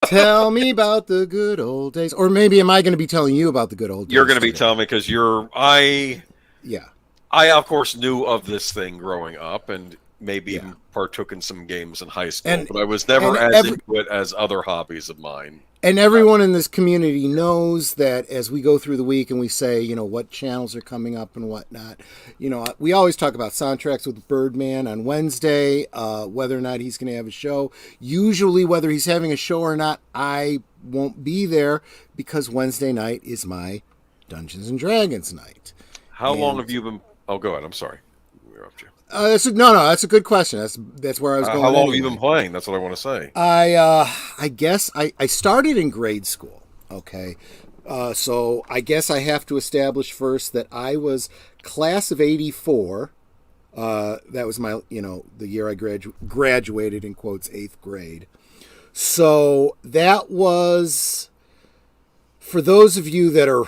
Tell me about the good old days. Or maybe am I going to be telling you about the good old days? You're going to be today? telling me because Yeah. I of course knew of this thing growing up and maybe Yeah. even partook in some games in high school, And but I was never and as every into it as other hobbies of mine. and everyone in this community knows that as we go through the week and we say, what channels are coming up and whatnot, we always talk about soundtracks with Birdman on Wednesday, whether or not he's going to have a show. Usually, whether he's having a show or not, I won't be there because Wednesday night is my Dungeons and Dragons night. How long And have you been? Oh, go ahead. I'm sorry. We interrupt you. no, that's a good question. That's where I was going. How long anyway. have you been playing? That's what I want to say. I guess I started in grade school. Okay, so I guess I have to establish first that I was class of '84. That was my the year I graduated in quotes 8th grade. So that was for those of you that are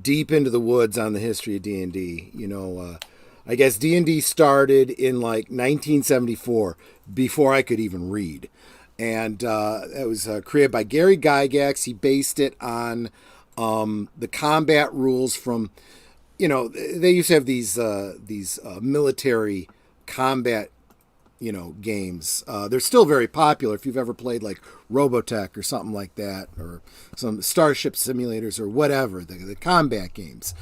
deep into the woods on the history of D&D. I guess D&D started in like 1974 before I could even read. And it was created by Gary Gygax. He based it on the combat rules from, they used to have these military combat, games. They're still very popular. If you've ever played like Robotech or something like that, or some Starship simulators or whatever, the combat games.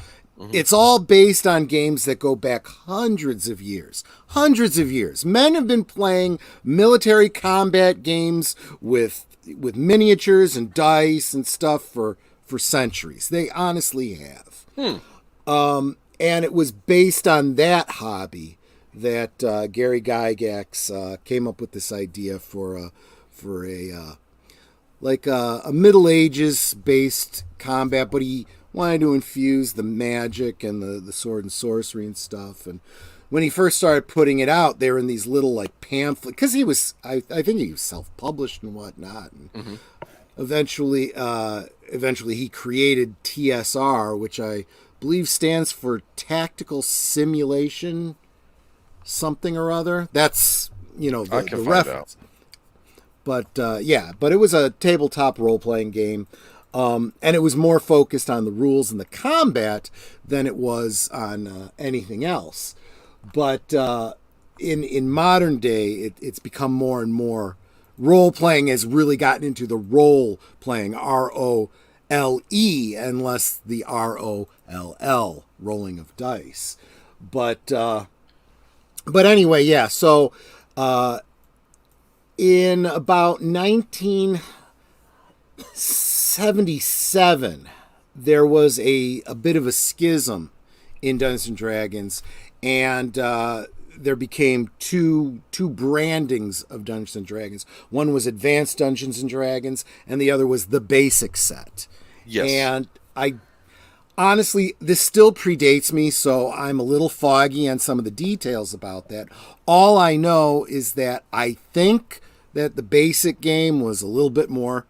It's all based on games that go back hundreds of years. Hundreds of years. Men have been playing military combat games with miniatures and dice and stuff for centuries. They honestly have. And it was based on that hobby that Gary Gygax came up with this idea for a Middle Ages based combat, but he wanted to infuse the magic and the sword and sorcery and stuff. And when he first started putting it out, they were in these little like pamphlets, because I think he was self-published and whatnot. And eventually he created TSR, which I believe stands for Tactical Simulation something or other. That's the reference. But but it was a tabletop role-playing game. And it was more focused on the rules and the combat than it was on anything else. But in modern day, it's become more and more. Role-playing has really gotten into the role-playing, ROLE, and less the ROLL, rolling of dice. But anyway, yeah, so in about 1977, there was a bit of a schism in Dungeons and Dragons, and there became two brandings of Dungeons and Dragons. One was Advanced Dungeons and Dragons, and the other was the basic set. Yes. And I honestly, this still predates me, so I'm a little foggy on some of the details about that. All I know is that I think that the basic game was a little bit more,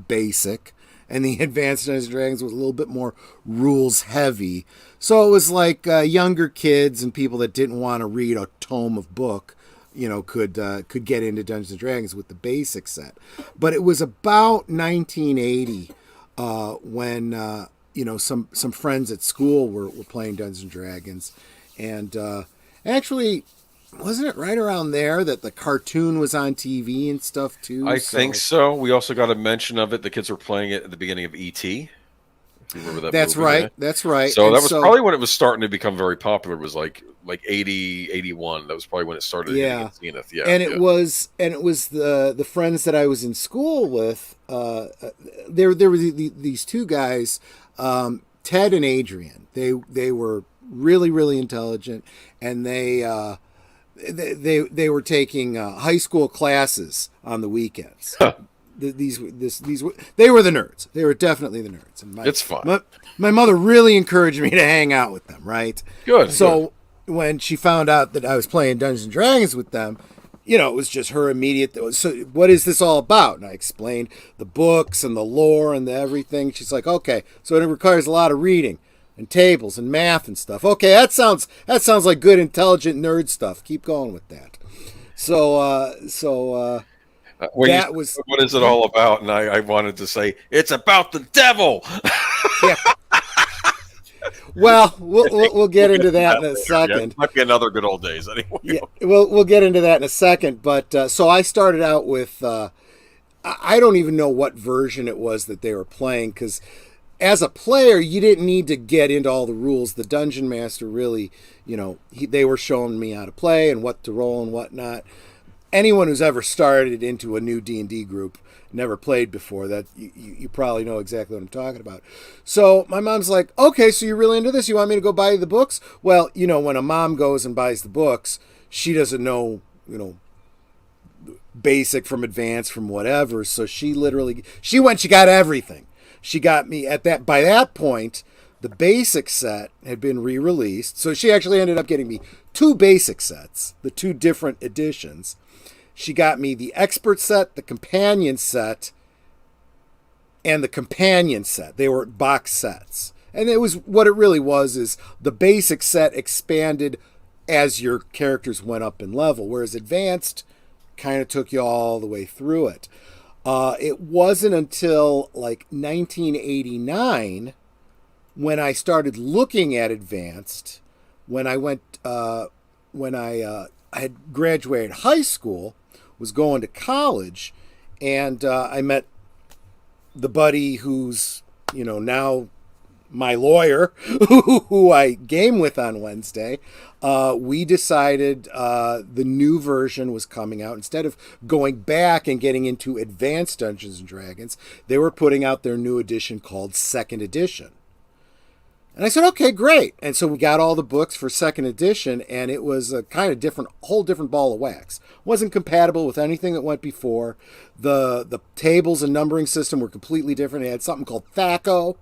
basic, and the Advanced Dungeons and Dragons was a little bit more rules heavy. So it was like younger kids and people that didn't want to read a tome of book, could get into Dungeons and Dragons with the basic set. But it was about 1980 when some friends at school were playing Dungeons and Dragons, and actually. Wasn't it right around there that the cartoon was on TV and stuff too? I think so. We also got a mention of it. The kids were playing it at the beginning of E.T. If you remember that That's movie, right. yeah? That's right. So And that was probably when it was starting to become very popular. It was like 80, 81. That was probably when it started hitting its zenith. Yeah. And it was the friends that I was in school with. There were these two guys, Ted and Adrian. They were really, really intelligent, and they were taking high school classes on the weekends. These were they were the nerds. They were definitely the nerds. And it's fun. My mother really encouraged me to hang out with them. Right. Good. So when she found out that I was playing Dungeons and Dragons with them, it was just her immediate. So what is this all about? And I explained the books and the lore and the everything. She's like, okay, so it requires a lot of reading and tables and math and stuff. Okay, that sounds like good, intelligent nerd stuff. Keep going with that. So When you that said, was what is it all about? And I wanted to say, it's about the devil. yeah. Well, we'll get into that in a Yeah, second. it might be another good old days anyway. Yeah, we'll get into that in a second. But so I started out with I don't even know what version it was that they were playing, because as a player you didn't need to get into all the rules. The dungeon master really, they were showing me how to play and what to roll and whatnot. Anyone who's ever started into a new D&D group, never played before, that you probably know exactly what I'm talking about. So my mom's like, okay, so you're really into this, you want me to go buy the books? Well, when a mom goes and buys the books, she doesn't know basic from advanced from whatever. So she got everything. She got me by that point the basic set had been re-released, so she actually ended up getting me 2 basic sets, the 2 different editions. She got me the expert set, the companion set, and the companion set. They were box sets. And it was, what it really was is the basic set expanded as your characters went up in level, whereas advanced kind of took you all the way through it. It wasn't until like 1989 when I started looking at advanced, when I had graduated high school, was going to college, and I met the buddy who's now my lawyer, who I game with on Wednesday. We decided the new version was coming out. Instead of going back and getting into advanced Dungeons and Dragons, they were putting out their new edition called Second Edition. And I said, okay, great. And so we got all the books for second edition, and it was a kind of whole different ball of wax. Wasn't compatible with anything that went before. The tables and numbering system were completely different. It had something called THACO.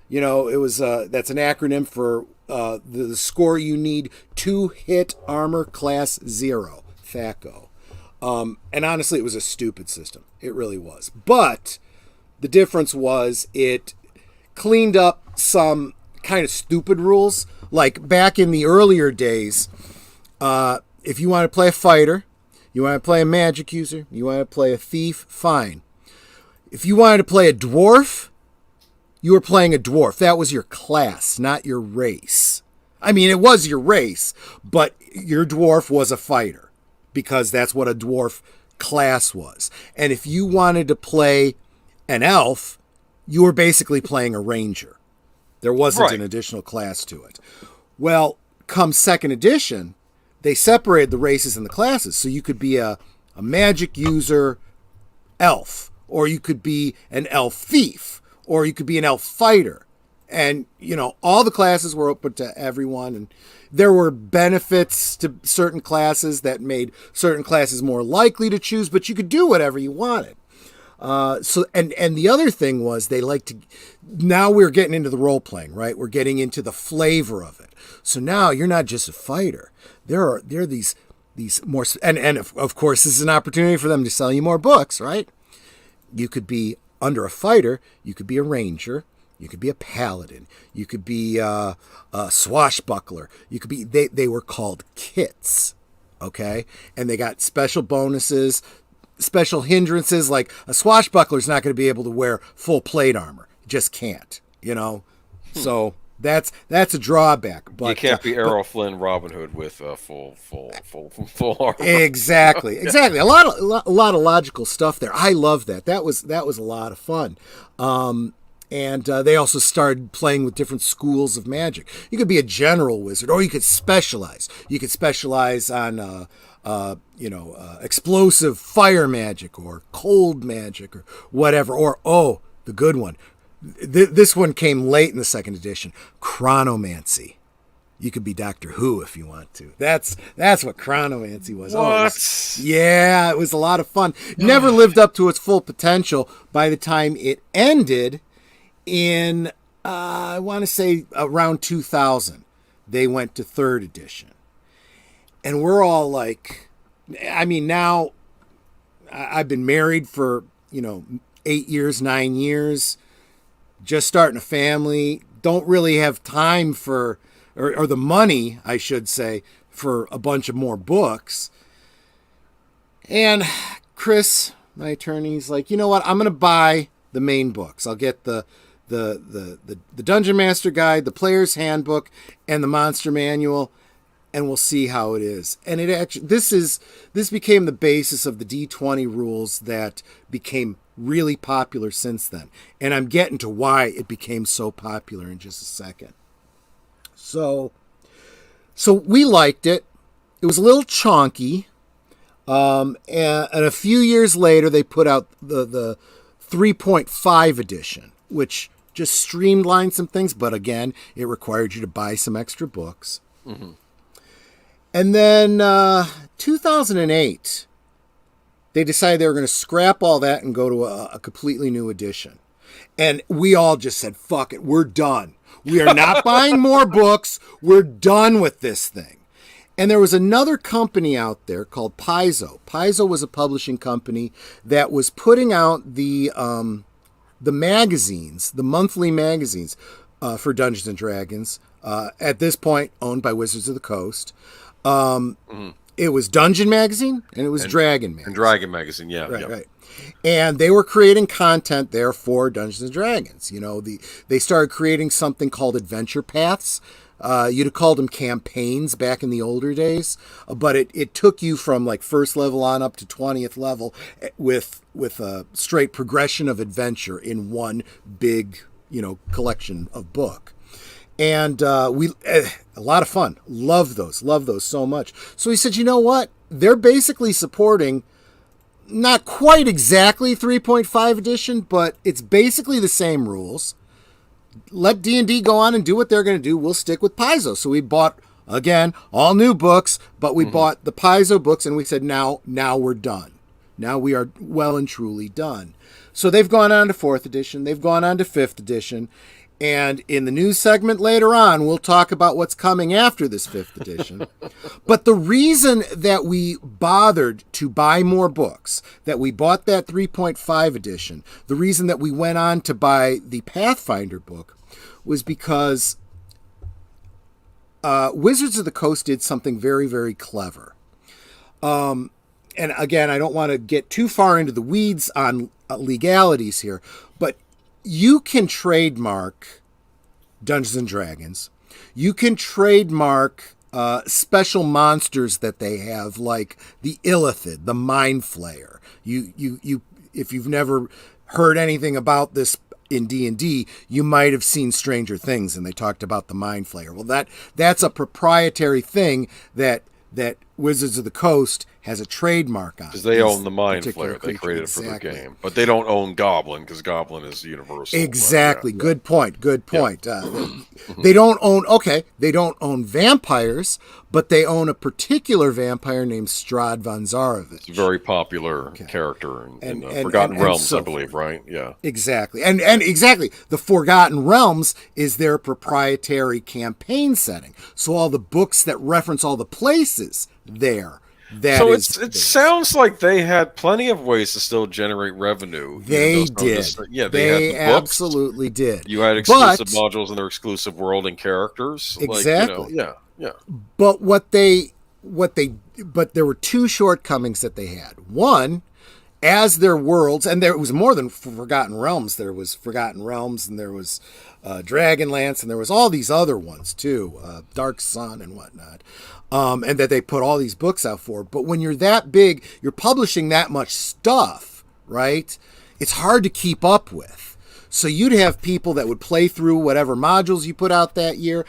It was that's an acronym for the score you need to hit armor class 0, THACO. And honestly, it was a stupid system. It really was. But the difference was it cleaned up some kind of stupid rules. Like back in the earlier days, if you want to play a fighter, you want to play a magic user, you want to play a thief, fine. If you wanted to play a dwarf, you were playing a dwarf. That was your class, not your race. I mean, it was your race, but your dwarf was a fighter, because that's what a dwarf class was. And if you wanted to play an elf, you were basically playing a ranger. There wasn't an additional class to it. Well, come second edition, they separated the races and the classes. So you could be a magic user elf, or you could be an elf thief, or you could be an elf fighter. And, all the classes were open to everyone. And there were benefits to certain classes that made certain classes more likely to choose, but you could do whatever you wanted. And the other thing was now we're getting into the role playing, right? We're getting into the flavor of it. So now you're not just a fighter. There are these more, and of course this is an opportunity for them to sell you more books, right? You could be under a fighter, you could be a ranger, you could be a paladin, you could be a swashbuckler, you could be, they were called kits, okay? And they got special bonuses, special hindrances, like a swashbuckler's not going to be able to wear full plate armor. Just can't, So that's a drawback. But you can't be Errol Flynn, Robin Hood with full armor. Exactly. A lot of logical stuff there. I love that. That was a lot of fun. And they also started playing with different schools of magic. You could be a general wizard, or you could specialize. You could specialize on explosive fire magic, or cold magic, or whatever. Or the good one. This one came late in the second edition. Chronomancy. You could be Doctor Who if you want to. That's what chronomancy was. What? Yeah, it was a lot of fun. Never lived up to its full potential by the time it ended in, I want to say around 2000. They went to third edition. And we're all like, I mean, now I've been married for, 8 years, 9 years, just starting a family, don't really have time for, or the money, I should say, for a bunch of more books. And Chris, My attorney's like, you know what? I'm going to buy the main books. I'll get the Dungeon Master Guide, the Player's Handbook, and the Monster Manual, and we'll see how it is. And it actually, this became the basis of the D20 rules that became really popular since then. And I'm getting to why it became so popular in just a second. So we liked it. It was a little chonky. And a few years later, they put out the 3.5 edition, which just streamlined some things. But again, it required you to buy some extra books. Mm-hmm. And then 2008, they decided they were going to scrap all that and go to a completely new edition. And we all just said, fuck it, we're done. We are not buying more books. We're done with this thing. And there was another company out there called Paizo. Paizo was a publishing company that was putting out the magazines, the monthly magazines for Dungeons and Dragons. At this point, owned by Wizards of the Coast. It was Dungeon Magazine and it was Dragon Magazine. And Dragon Magazine, yeah. Right. And they were creating content there for Dungeons and Dragons. You know, they started creating something called Adventure Paths. You'd have called them campaigns back in the older days, but it took you from like first level on up to 20th level with a straight progression of adventure in one big, collection of book. And a lot of fun. Love those so much. So he said, you know what? They're basically supporting not quite exactly 3.5 edition, but it's basically the same rules. Let D&D go on and do what they're going to do. We'll stick with Paizo. So we bought, again, all new books, but we bought the Paizo books and we said, now we're done. Now we are well and truly done. So they've gone on to 4th edition. They've gone on to 5th edition. And in the news segment later on, we'll talk about what's coming after this 5th edition. But the reason that we bothered to buy more books, that we bought that 3.5 edition, the reason that we went on to buy the Pathfinder book was because Wizards of the Coast did something very, very clever. And again, I don't want to get too far into the weeds on legalities here, but you can trademark Dungeons and Dragons. You can trademark special monsters that they have, like the Illithid, the Mind Flayer. You if you've never heard anything about this in D&D, you might have seen Stranger Things, and they talked about the Mind Flayer. Well, that's a proprietary thing that Wizards of the Coast has a trademark on. Because they own the Mind Flayer. They created it for the game. But they don't own Goblin, because Goblin is universal. Exactly. Yeah. Good point. Yeah. They don't own vampires, but they own a particular vampire named Strahd von Zarovich. It's a very popular character in Forgotten Realms, I believe, right? Yeah. Exactly. And exactly. The Forgotten Realms is their proprietary campaign setting. So all the books that reference all the places there. It sounds like they had plenty of ways to still generate revenue. They did. They had the absolutely did. You had exclusive modules in their exclusive world and characters. Exactly. Yeah. But but there were two shortcomings that they had. One, as their worlds, and there was more than Forgotten Realms. There was Forgotten Realms, and there was Dragonlance, and there was all these other ones too, Dark Sun and whatnot. And that they put all these books out for. But when you're that big, you're publishing that much stuff, right? It's hard to keep up with. So you'd have people that would play through whatever modules you put out that year,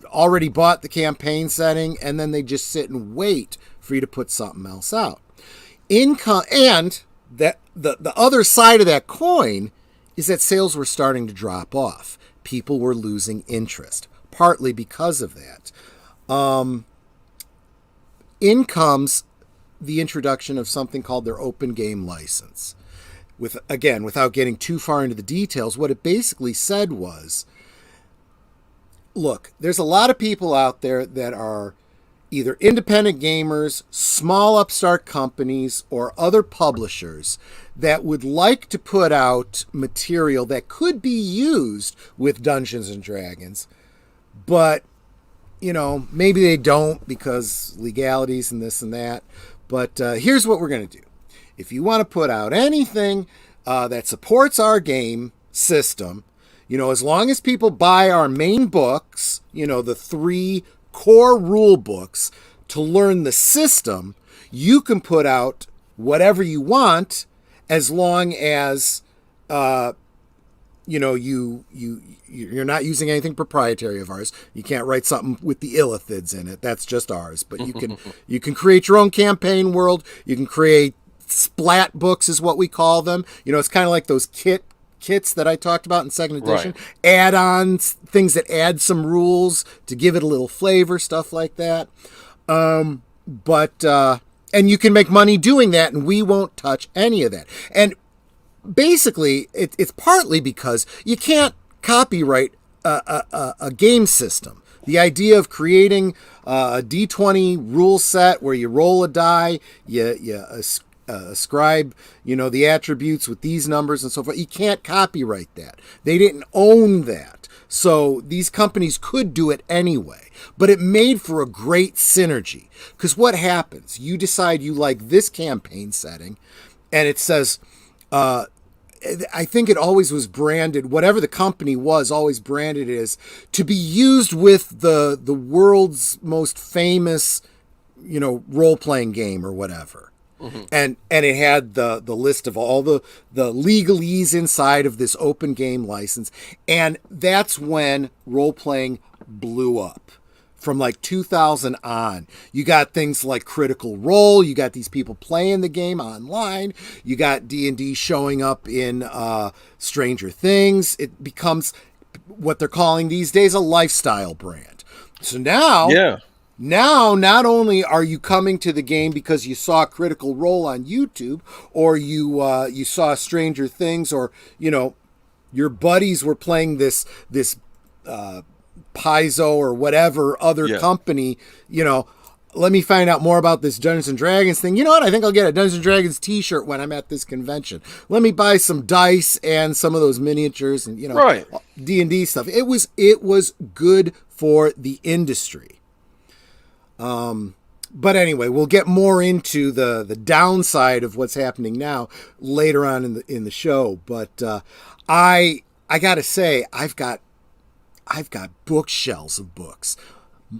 already bought the campaign setting, and then they just sit and wait for you to put something else out. And that the other side of that coin is that sales were starting to drop off. People were losing interest, partly because of that. In comes the introduction of something called their open game license. Without getting too far into the details, what it basically said was, look, there's a lot of people out there that are either independent gamers, small upstart companies, or other publishers that would like to put out material that could be used with Dungeons and Dragons, but maybe they don't because legalities and this and that. But here's what we're going to do. if you want to put out anything that supports our game system, as long as people buy our main books, the 3 core rule books to learn the system, you can put out whatever you want, as long as you're not using anything proprietary of ours. You can't write something with the illithids in it. That's just ours. But you can create your own campaign world. You can create splat books, is what we call them. It's kind of like those kits that I talked about in second edition. Right. Add-ons, things that add some rules to give it a little flavor, stuff like that. And you can make money doing that, and we won't touch any of that. And basically, it's partly because you can't copyright a game system. The idea of creating a D20 rule set where you roll a die, you ascribe, the attributes with these numbers and so forth. You can't copyright that. They didn't own that. So these companies could do it anyway. But it made for a great synergy. Because what happens? You decide you like this campaign setting, and it says, I think it always was branded, whatever the company was, always branded as to be used with the world's most famous, role-playing game or whatever. Mm-hmm. And it had the list of all the legalese inside of this open game license. And that's when role-playing blew up. From like 2000 on, you got things like Critical Role. You got these people playing the game online. You got D&D showing up in Stranger Things. It becomes what they're calling these days a lifestyle brand. So now, not only are you coming to the game because you saw Critical Role on YouTube, or you saw Stranger Things, or your buddies were playing this Paizo or whatever other company, let me find out more about this Dungeons and Dragons thing. You know what? I think I'll get a Dungeons and Dragons t-shirt when I'm at this convention. Let me buy some dice and some of those miniatures and, right. D&D stuff. It was good for the industry. But anyway, we'll get more into the downside of what's happening now later on in the show. But I got to say, I've got bookshelves of books.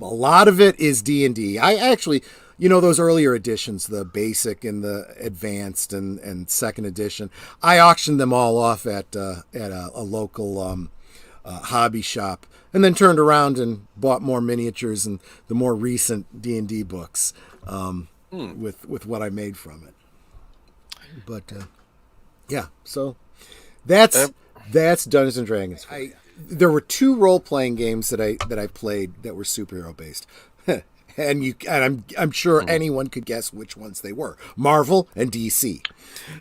A lot of it is D&D. I actually, those earlier editions, the basic and the advanced and second edition, I auctioned them all off at a local hobby shop, and then turned around and bought more miniatures and the more recent D&D books with what I made from it. But so that's Dungeons and Dragons. There were 2 role-playing games that I played that were superhero based, and I'm sure anyone could guess which ones they were: Marvel and DC.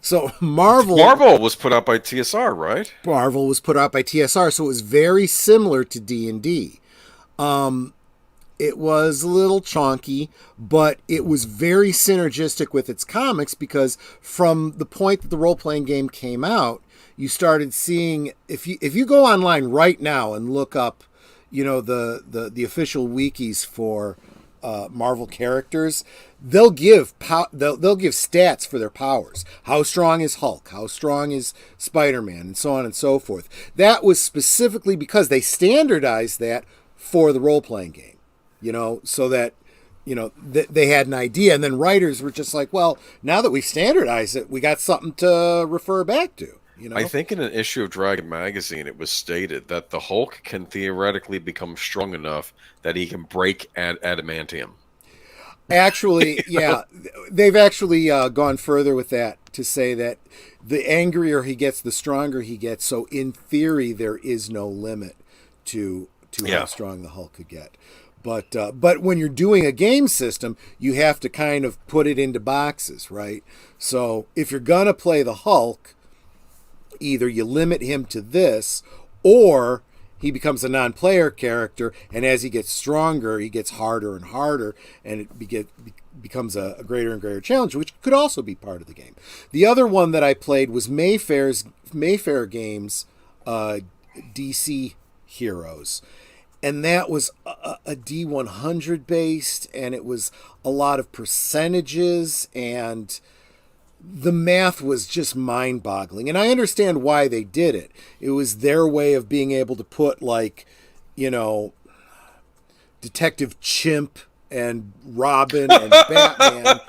So Marvel was put out by TSR, right? Marvel was put out by TSR, so it was very similar to D&D. It was a little chonky, but it was very synergistic with its comics, because from the point that the role-playing game came out, you started seeing, if you go online right now and look up, the official wikis for Marvel characters, they'll give stats for their powers. How strong is Hulk? How strong is Spider-Man? And so on and so forth. That was specifically because they standardized that for the role-playing game, so that they had an idea, and then writers were just like, well, now that we've standardized it, we got something to refer back to. I think in an issue of Dragon Magazine, it was stated that the Hulk can theoretically become strong enough that he can break adamantium. Actually, yeah, they've actually gone further with that to say that the angrier he gets, the stronger he gets. So in theory, there is no limit to how strong the Hulk could get. But when you're doing a game system, you have to kind of put it into boxes, right? So if you're gonna play the Hulk, either you limit him to this, or he becomes a non-player character, and as he gets stronger, he gets harder and harder, and it becomes a greater and greater challenge, which could also be part of the game. The other one that I played was Mayfair Games, DC Heroes, and that was a D100 based, and it was a lot of percentages, and the math was just mind-boggling, and I understand why they did it. It was their way of being able to put, like, you know, Detective Chimp and Robin and Batman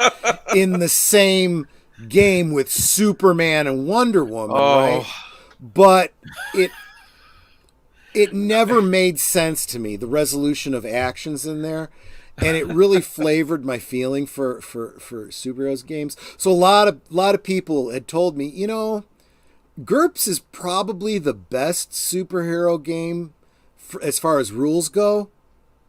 in the same game with Superman and Wonder Woman, right? But it never made sense to me, the resolution of actions in there. And it really flavored my feeling for superheroes games. So a lot of people had told me, you know, GURPS is probably the best superhero game as far as rules go,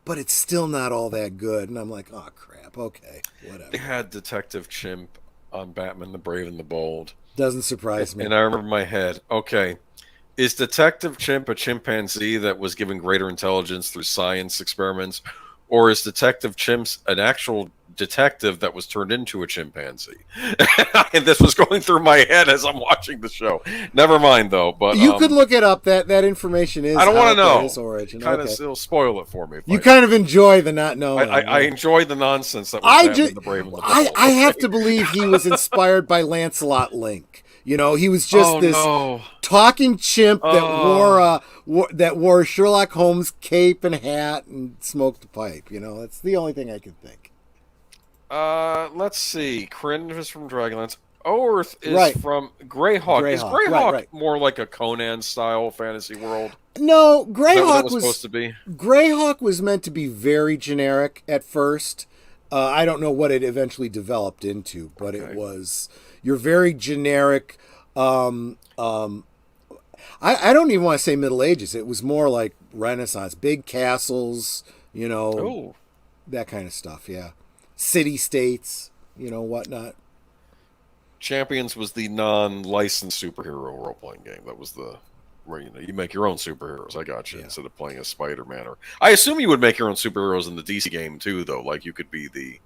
but it's still not all that good. And I'm like, oh crap, okay, whatever. They had Detective Chimp on Batman the Brave and the Bold. Doesn't surprise me. And I remember in my head, okay, is Detective Chimp a chimpanzee that was given greater intelligence through science experiments? Or is Detective Chimps an actual detective that was turned into a chimpanzee? And this was going through my head as I'm watching the show. Never mind, though. But you could look it up. That information is. I don't want to know. His origin. Kind of still spoil it for me. You kind of enjoy the not knowing. I enjoy the nonsense that was the Brave and the Bold. I have to believe he was inspired by Lancelot Link. You know, he was just talking chimp that wore a Sherlock Holmes cape and hat and smoked a pipe. You know, that's the only thing I can think. Let's see. Kryn is from Dragonlance. Oerth is from Greyhawk. Is Greyhawk more like a Conan style fantasy world? No, Greyhawk was supposed to be. Greyhawk was meant to be very generic at first. I don't know what it eventually developed into, but it was your very generic. I don't even want to say Middle Ages. It was more like Renaissance, big castles, you know, that kind of stuff. Yeah, city states, you know, whatnot. Champions was the non-licensed superhero role-playing game. That was where you make your own superheroes. I got you instead of playing as Spider-Man. Or I assume you would make your own superheroes in the DC game too, though. Like you could be the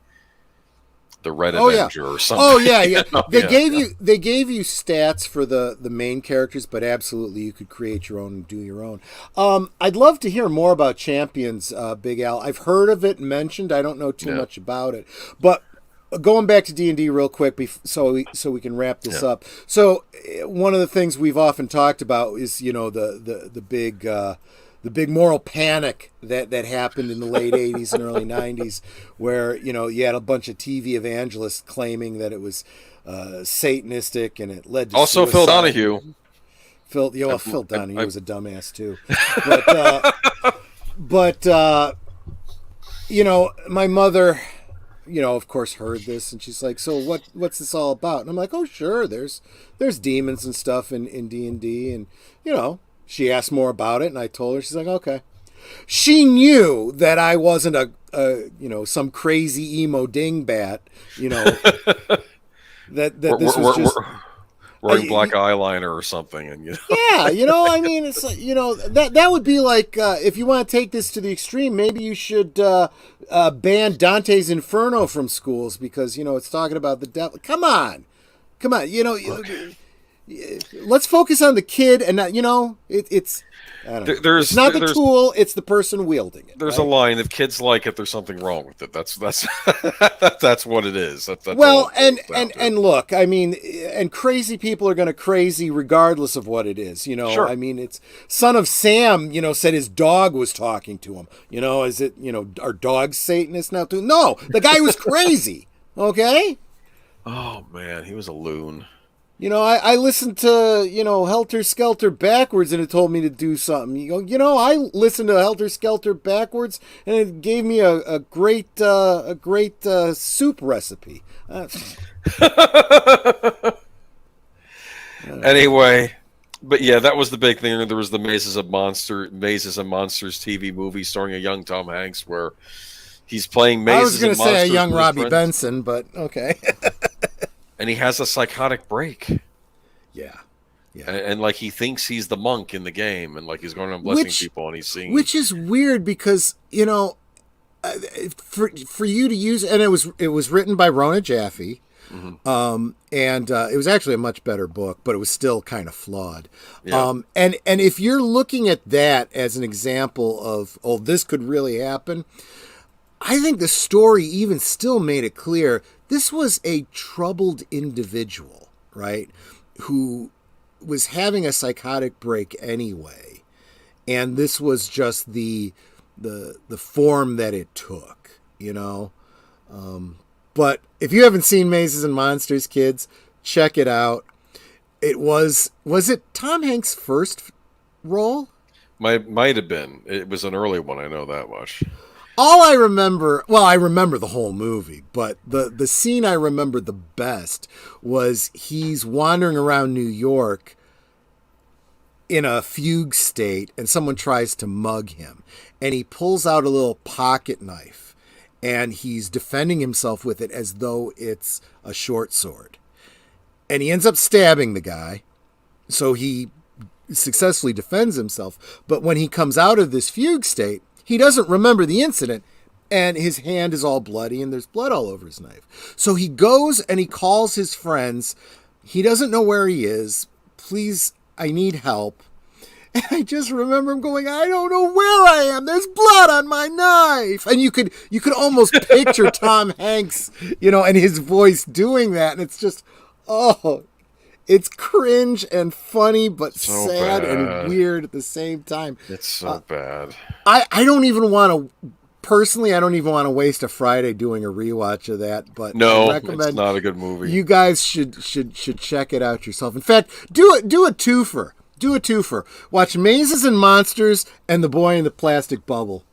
Red Avenger or something. Oh yeah, yeah. They gave you stats for the main characters, but absolutely you could create your own and do your own. I'd love to hear more about Champions, Big Al. I've heard of it mentioned. I don't know too much about it, but. Going back to D&D real quick, so we can wrap this up. So one of the things we've often talked about is, you know, the big moral panic that happened in the late 80s and early 90s, where, you know, you had a bunch of TV evangelists claiming that it was Satanistic, and it led to also suicide. Phil Donahue. Phil Donahue was a dumbass too, but you know, my mother, you know, of course, heard this, and she's like, "So what's this all about?" And I'm like, "Oh, sure, there's demons and stuff in D&D," and you know, she asked more about it, and I told her. She's like, "Okay." She knew that I wasn't a you know, some crazy emo dingbat, you know, that this was just wearing black eyeliner or something, and you know. Yeah, you know, I mean, it's like, you know, that would be like, if you want to take this to the extreme, maybe you should ban Dante's Inferno from schools because, you know, it's talking about the devil. Come on, you know, let's focus on the kid and not, you know, it's. I don't know. It's not the tool; it's the person wielding it. There's a line: if kids like it, there's something wrong with it. That's that's what it is. That's well, and look, I mean, and crazy people are going to crazy regardless of what it is. You know, sure. I mean, it's Son of Sam. You know, said his dog was talking to him. You know, is it, you know, are dogs Satanists now too? No, the guy was crazy. Okay. Oh man, he was a loon. You know, I listened to, you know, Helter Skelter backwards, and it told me to do something. You know, I listened to Helter Skelter backwards, and it gave me a great soup recipe. Anyway, but yeah, that was the big thing. There was the Mazes and Monsters TV movie starring a young Tom Hanks, where he's playing mazes. I was going to say a young Robbie friends. Benson, but okay. And he has a psychotic break. Yeah. And like he thinks he's the monk in the game, and like he's going around blessing people, and he's seeing. Which is weird because, you know, for you to use, and it was written by Rona Jaffe, and it was actually a much better book, but it was still kind of flawed. Yeah. And if you're looking at that as an example of, oh, this could really happen, I think the story even still made it clear this was a troubled individual, right? Who was having a psychotic break anyway. And this was just the form that it took, you know? But if you haven't seen Mazes and Monsters, kids, check it out. It was it Tom Hanks' first role? Might have been. It was an early one. I know that much. All I remember, well, I remember the whole movie, but the scene I remember the best was he's wandering around New York in a fugue state, and someone tries to mug him, and he pulls out a little pocket knife, and he's defending himself with it as though it's a short sword. And he ends up stabbing the guy, so he successfully defends himself. But when he comes out of this fugue state, he doesn't remember the incident, and his hand is all bloody, and there's blood all over his knife. So he goes and he calls his friends. He doesn't know where he is. Please, I need help. And I just remember him going, I don't know where I am. There's blood on my knife. And you could almost picture Tom Hanks, and his voice doing that. And it's just, it's cringe and funny, but So sad bad. and weird at the same time. It's so bad. I don't even want to, personally, I don't even want to waste a Friday doing a rewatch of that. But No, I recommend it's not a good movie. you guys should check it out yourself. In fact, do a twofer. Do a twofer. Watch Mazes and Monsters and The Boy in the Plastic Bubble.